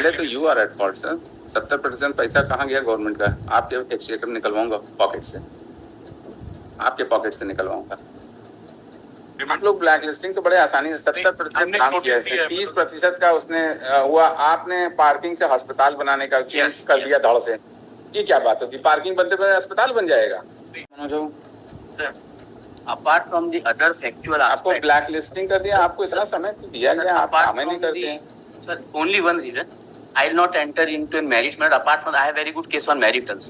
पहले तो you are at fault sir. 70% पैसा कहाँ गया गवर्नमेंट का? आपके एक्सचेकर निकलवाऊंगा पॉकेट से, आपके पॉकेट से निकलवाऊंगा। आप लोग ब्लैक लिस्टिंग तो बड़े आसानी से 70% काम किया है, 30% का उसने हुआ। आपने पार्किंग से अस्पताल बनाने का चेंज कर दिया धड़ से। ये क्या बात होगी? पार्किंग बनते बनते अस्पताल बन जाएगा sir. Apart from the other factual आपको ब्लैक लिस्टिंग कर दिया, आपको इतना समय दिया गया, आप काम नहीं करते हैं sir. Only one reason, I will not enter into a marriage matter. Apart from that, I have very good case on maritals.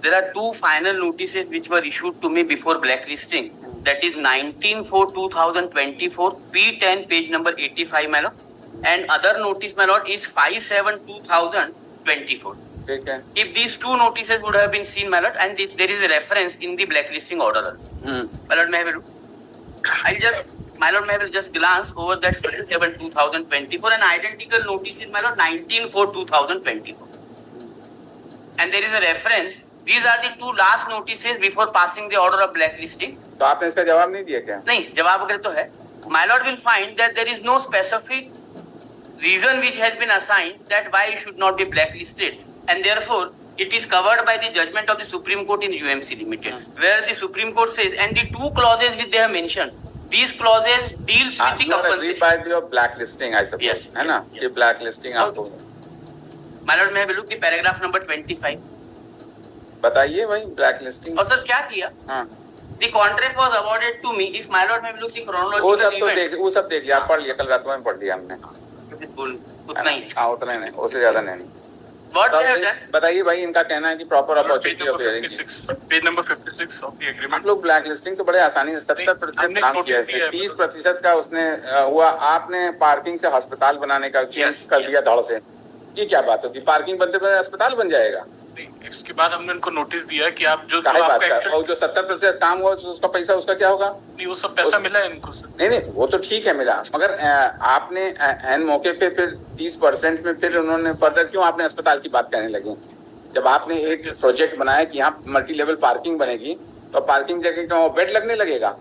There are two final notices which were issued to me before blacklisting. That is 19/4/2024 P10 page number 85 my lord, and other notice my lord is 5/7/2024. Okay. If these two notices would have been seen my lord, and there is a reference in the blacklisting order also. My lord, may I have a look? My lord, may I just glance over that 5/7/2024 and identical notice in my lord 19/4/2024. And there is a reference. These are the two last notices before passing the order of blacklisting. तो आपने इसका जवाब नहीं दिया क्या? नहीं, जवाब अगर तो है. My lord will find that there is no specific reason which has been assigned that why it should not be blacklisted, and therefore it is covered by the judgment of the Supreme Court in UMC Limited, where the Supreme Court says, and the two clauses which they have mentioned, these clauses deals with the compensation. By your blacklisting, I suppose. Yes. है ना? ये blacklisting आपको. My lord, may I have a look the paragraph number 25. बताइए भाई blacklisting. और sir क्या किया? हाँ. The contract was awarded to me. If my lord may have a look the chronological वो सब तो events. वो सब देख लिया, आप पढ़ लिया, कल रात में पढ़ लिया हमने. उतना ही. हाँ, उतना ही नहीं, उससे ज्यादा नहीं. What they have done? बताइए भाई, इनका कहना है कि proper opportunity of hearing. Page number 56 of the agreement. आप लोग ब्लैक लिस्टिंग तो बड़े आसानी से 70% काम किया है, 30% का उसने हुआ। आपने पार्किंग से अस्पताल बनाने का चेंज कर दिया धड़ से। ये क्या बात होगी? पार्किंग बनते बनते अस्पताल बन जाएगा। इसके बाद हमने उनको नोटिस दिया कि आप जो और जो 70% काम हुआ उसका पैसा उसका क्या होगा? नहीं, वो सब पैसा मिला है इनको सर। नहीं, वो तो ठीक है मिला, मगर आपने एन मौके पे फिर 30% में फिर उन्होंने फर्दर क्यों आपने अस्पताल की बात करने लगे? जब आपने एक प्रोजेक्ट बनाया कि यहाँ मल्टी लेवल पार्किंग बनेगी, तो पार्किंग जगह का बेड लगने लगेगा।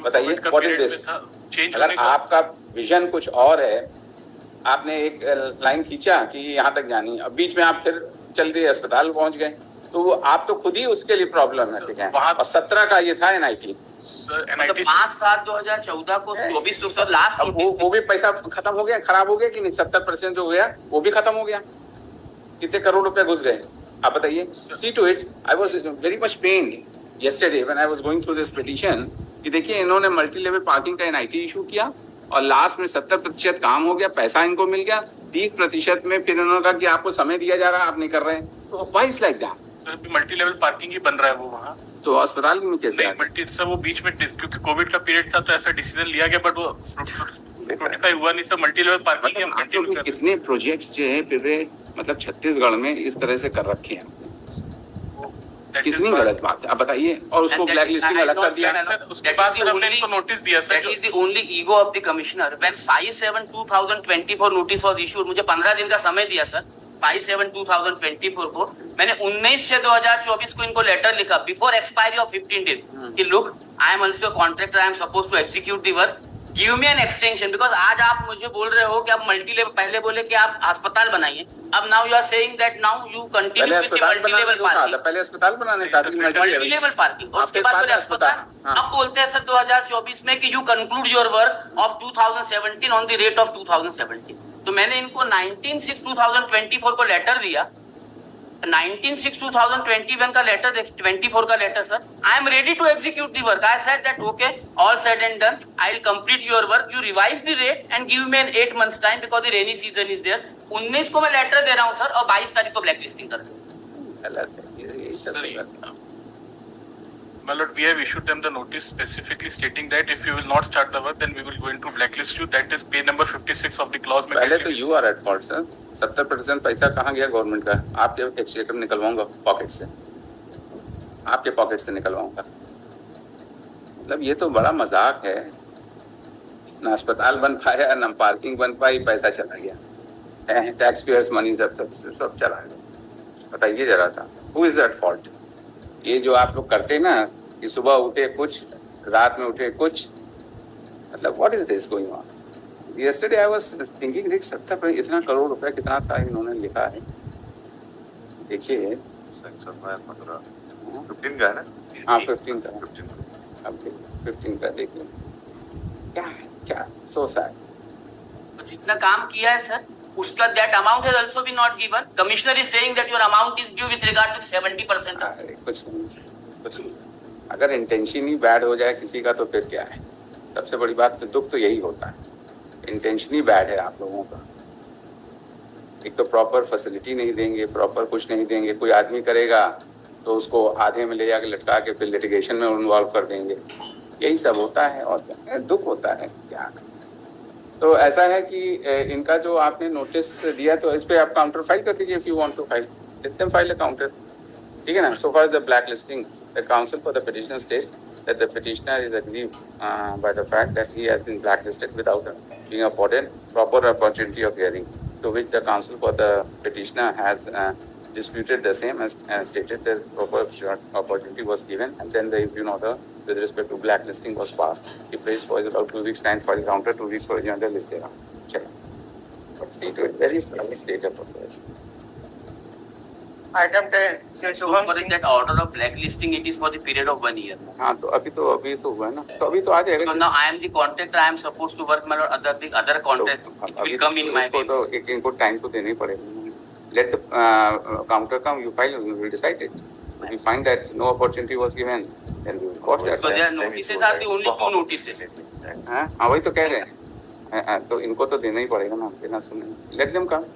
बताइए व्हाट इज दिस? अगर आपका विजन कुछ और है, आपने एक लाइन खींचा कि यहाँ तक जानी, अब बीच में आप फिर चल दिए अस्पताल पहुंच गए, तो आप तो खुद ही उसके लिए प्रॉब्लम है। ठीक है, और 17 का ये था NIT 5/7/2014 को 24 तो सर लास्ट वो भी पैसा खत्म हो गया, खराब हो गया कि नहीं? 70% जो गया वो भी खत्म हो गया। कितने करोड़ रुपए घुस गए आप बताइए? See to it, I was very much pained yesterday when I was going through this petition कि देखिए इन्होंने मल्टी लेवल पार्किंग का NIT इशू किया और लास्ट में 70% काम हो गया, पैसा इनको मिल गया। 30% में फिर इन्होंने कहा कि आपको समय दिया जा रहा है, आप नहीं कर रहे हैं। तो why is like that? Sir multi level parking ही बन रहा है वो वहाँ, तो अस्पताल में कैसे? मल्टी सर वो बीच में क्योंकि कोविड का पीरियड था तो ऐसा डिसीजन लिया गया, बट वो फ्रूटिफाई हुआ नहीं सर। मल्टी लेवल पार्किंग हम कंटिन्यू कर। कितने प्रोजेक्ट्स जो है फिर मतलब छत्तीसगढ़ में इस तरह से कर रखे हैं, कितनी गलत बात है आप बताइए। और उसको ब्लैक लिस्टिंग अलग कर दिया। उसके बाद सर हमने इनको नोटिस दिया sir. That is the only ego of the commissioner. When 5/7/2024 notice was issued, मुझे 15 दिन का समय दिया सर। 5/7/2024 को मैंने 19/6/2024 को इनको लेटर लिखा बिफोर एक्सपायरी ऑफ 15 डेज कि look, I am also contractor, I am suppose to execute the work, give me an extension. Because आज आप मुझे बोल रहे हो कि आप मल्टी लेवल, पहले बोले कि आप अस्पताल बनाइए, अब now you are saying that now you continue with the multi level parking. पहले अस्पताल बनाने का मल्टी लेवल पार्किंग, और उसके बाद बोले अस्पताल। अब बोलते हैं सर 2024 में कि you conclude your work of 2017 on the rate of 2017। तो मैंने इनको 19/6/2024 को लेटर दिया, 19/6/2021 का लेटर, 24 का letter sir. I am ready to execute the work, I said that okay, all said and done, I will complete your work, you revise the rate and give me an 8 months time because the rainy season is there. 19 को मैं letter दे रहा हूं sir, और 22 तारीख को black listing कर रहा हूं। My lord, we have issued them the notice specifically stating that if you will not start the work, then we will go into blacklist you. That is page number 56 of the clause. पहले तो you are at fault sir। 70% पैसा कहाँ गया government का? आपके exchequer निकलवाऊंगा pocket से, आपके pocket से निकलवाऊंगा। मतलब ये तो बड़ा मजाक है। ना अस्पताल बन पाया, ना पार्किंग बन पाई, पैसा चला गया, टैक्स पेयर्स मनी सब चला गया। बताइए जरा सा, हु इज एट फॉल्ट? ये जो आप लोग करते हैं ना कि सुबह उठे कुछ, रात में उठे कुछ, मतलब what is this going on? yesterday I was thinking देख 70 इतना करोड़ रुपया कितना था इन्होंने लिखा है, देखिए 15 का है ना? हाँ 15 का, 15 अब 15 का देखिए क्या क्या so sad. तो जितना काम किया है सर उसका that amount has also been not given. Commissioner is saying that your amount is due with regard to 70%. अरे कुछ नहीं, अगर इंटेंशन ही बैड हो जाए किसी का तो फिर क्या है, सबसे बड़ी बात तो दुख तो यही होता है, इंटेंशन ही बैड है आप लोगों का। एक तो प्रॉपर फैसिलिटी नहीं देंगे, प्रॉपर कुछ नहीं देंगे, कोई आदमी करेगा तो उसको आधे में ले जाके लटका के फिर लिटिगेशन में इन्वॉल्व कर देंगे, यही सब होता है और क्या दुख होता है क्या। तो ऐसा है कि इनका जो आपने नोटिस दिया तो इस पे आप काउंटर फाइल कर दीजिए, if you want to file let them file a counter, ठीक है ना। So for the black listing the counsel for the petitioner states that the petitioner is aggrieved by the fact that he has been blacklisted without being afforded proper opportunity of hearing, to which the counsel for the petitioner has disputed the same as stated that proper opportunity was given, and then the review order with respect to blacklisting was passed. He faced for about 2 weeks time for the counter, 2 weeks for the general list there. Check. But see to it, very slow state of affairs. Item 10, Sri Shubham For Singh. that order of blacklisting, it is for the period of 1 year. हाँ तो अभी तो हुआ है ना, तो अभी तो आ So जाएगा। now I am the contractor. I am supposed to work my other contract. It अभी will come in my इसको name. तो इनको टाइम तो देना ही पड़ेगा। Let the counter come, you file, we will decide it. If you find that no opportunity was given, then we will quash that. So their notices are the only 2 notices. हाँ वही तो कह रहे हैं, तो इनको तो देना ही पड़ेगा ना, बिना सुने। Let them come.